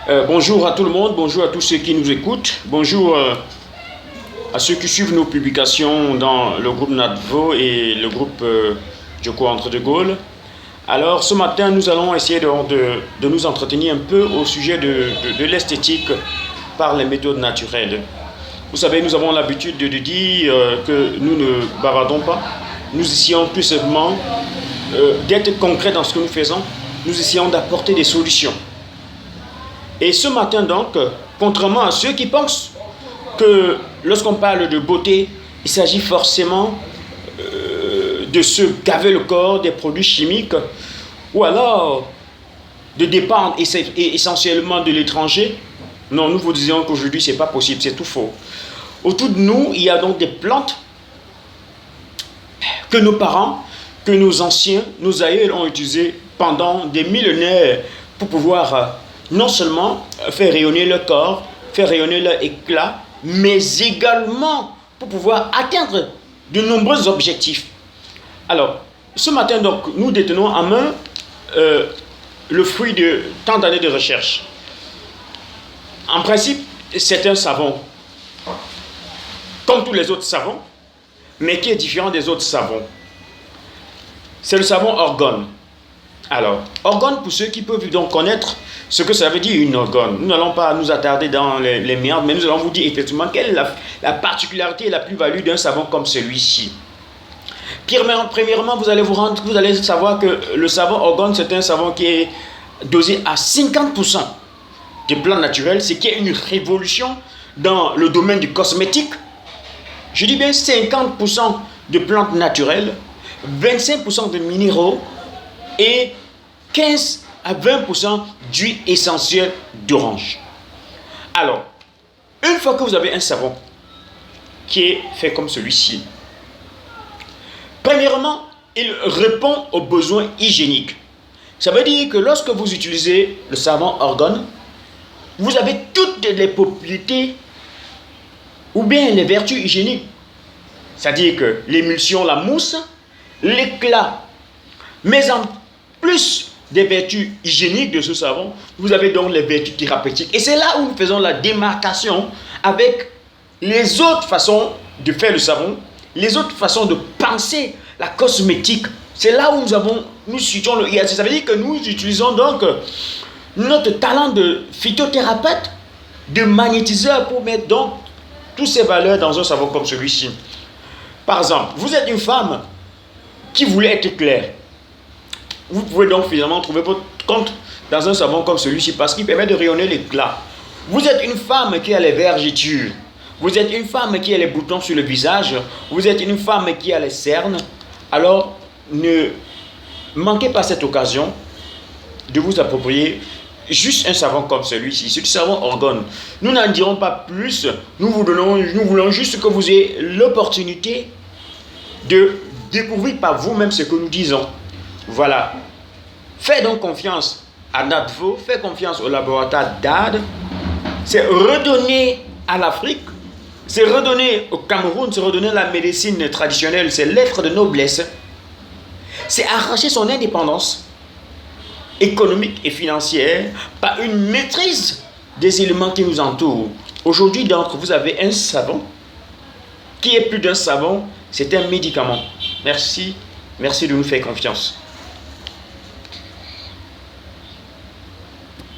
Bonjour à tout le monde, bonjour à tous ceux qui nous écoutent, bonjour à ceux qui suivent nos publications dans le groupe NADVO et le groupe Joko Entre de Gaulle. Alors ce matin, nous allons essayer de nous entretenir un peu au sujet de l'esthétique par les méthodes naturelles. Vous savez, nous avons l'habitude de dire que nous ne bavardons pas, nous essayons plus simplement d'être concrets dans ce que nous faisons, nous essayons d'apporter des solutions. Et ce matin donc, contrairement à ceux qui pensent que lorsqu'on parle de beauté, il s'agit forcément de se gaver le corps des produits chimiques ou alors de dépendre essentiellement de l'étranger. Non, nous vous disons qu'aujourd'hui ce n'est pas possible, c'est tout faux. Autour de nous, il y a donc des plantes que nos parents, que nos anciens, nos aïeux ont utilisées pendant des millénaires pour pouvoir non seulement faire rayonner leur corps, faire rayonner leur éclat, mais également pour pouvoir atteindre de nombreux objectifs. Alors, ce matin, donc, nous détenons en main le fruit de tant d'années de recherche. En principe, c'est un savon, comme tous les autres savons, mais qui est différent des autres savons. C'est le savon orgone. Alors, orgone, pour ceux qui peuvent donc connaître ce que ça veut dire une orgone. Nous n'allons pas nous attarder dans les méandres, mais nous allons vous dire effectivement quelle est la particularité et la plus-value d'un savon comme celui-ci. Premièrement, vous allez savoir que le savon orgone, c'est un savon qui est dosé à 50% de plantes naturelles, ce qui est une révolution dans le domaine du cosmétique. Je dis bien 50% de plantes naturelles, 25% de minéraux et 15 à 20% d'huile essentielle d'orange. Alors, une fois que vous avez un savon qui est fait comme celui-ci, premièrement, il répond aux besoins hygiéniques. Ça veut dire que lorsque vous utilisez le savon orgone, vous avez toutes les propriétés ou bien les vertus hygiéniques. C'est-à-dire que l'émulsion, la mousse, l'éclat, mais en plus des vertus hygiéniques de ce savon, vous avez donc les vertus thérapeutiques. Et c'est là où nous faisons la démarcation avec les autres façons de faire le savon, les autres façons de penser la cosmétique. C'est là où nous situons le IAC. Ça veut dire que nous utilisons donc notre talent de phytothérapeute, de magnétiseur pour mettre donc toutes ces valeurs dans un savon comme celui-ci. Par exemple, vous êtes une femme qui voulait être claire. Vous pouvez donc finalement trouver votre compte dans un savon comme celui-ci parce qu'il permet de rayonner l'éclat. Vous êtes une femme qui a les vergetures. Vous êtes une femme qui a les boutons sur le visage. Vous êtes une femme qui a les cernes. Alors, ne manquez pas cette occasion de vous approprier juste un savon comme celui-ci. C'est du savon orgone. Nous n'en dirons pas plus. Nous voulons juste que vous ayez l'opportunité de découvrir par vous-même ce que nous disons. Voilà. Faites donc confiance à NADVO, faites confiance au laboratoire DAD. C'est redonner à l'Afrique, c'est redonner au Cameroun, c'est redonner la médecine traditionnelle, c'est l'être de noblesse. C'est arracher son indépendance économique et financière par une maîtrise des éléments qui nous entourent. Aujourd'hui, donc, vous avez un savon qui est plus d'un savon, c'est un médicament. Merci de nous faire confiance.